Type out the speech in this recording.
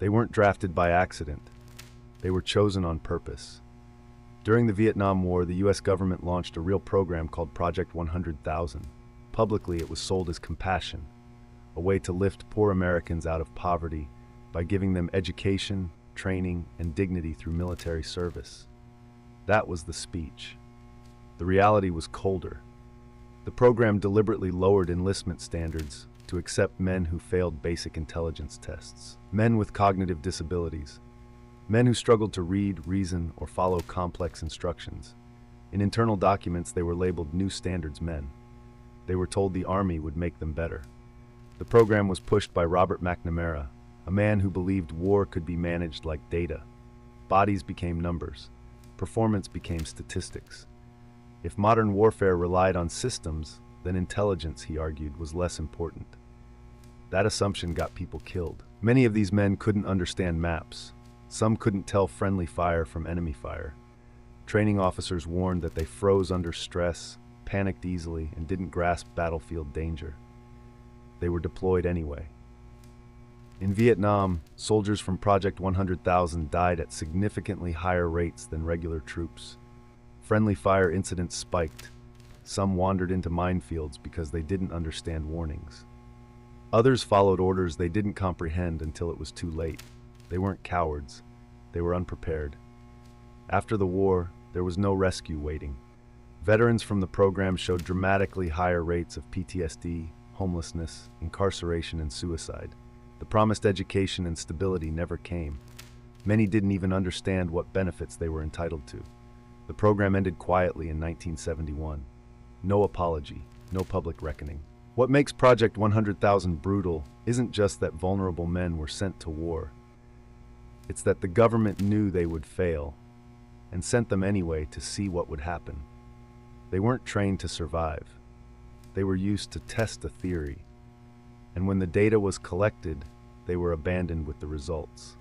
They weren't drafted by accident. They were chosen on purpose. During the Vietnam War, the US government launched a real program called Project 100,000. Publicly, it was sold as compassion, a way to lift poor Americans out of poverty by giving them education, training, and dignity through military service. That was the speech. The reality was colder. The program deliberately lowered enlistment standards to accept men who failed basic intelligence tests, men with cognitive disabilities, men who struggled to read, reason, or follow complex instructions. In internal documents, they were labeled New Standards Men. They were told the Army would make them better. The program was pushed by Robert McNamara, a man who believed war could be managed like data. Bodies became numbers. Performance became statistics. If modern warfare relied on systems, then intelligence, he argued, was less important. That assumption got people killed. Many of these men couldn't understand maps. Some couldn't tell friendly fire from enemy fire. Training officers warned that they froze under stress, panicked easily, and didn't grasp battlefield danger. They were deployed anyway. In Vietnam, soldiers from Project 100,000 died at significantly higher rates than regular troops. Friendly fire incidents spiked. Some wandered into minefields because they didn't understand warnings. Others followed orders they didn't comprehend until it was too late. They weren't cowards. They were unprepared. After the war, there was no rescue waiting. Veterans from the program showed dramatically higher rates of PTSD, homelessness, incarceration, and suicide. The promised education and stability never came. Many didn't even understand what benefits they were entitled to. The program ended quietly in 1971. No apology, no public reckoning. What makes Project 100,000 brutal isn't just that vulnerable men were sent to war. It's that the government knew they would fail and sent them anyway to see what would happen. They weren't trained to survive. They were used to test a theory. And when the data was collected, they were abandoned with the results.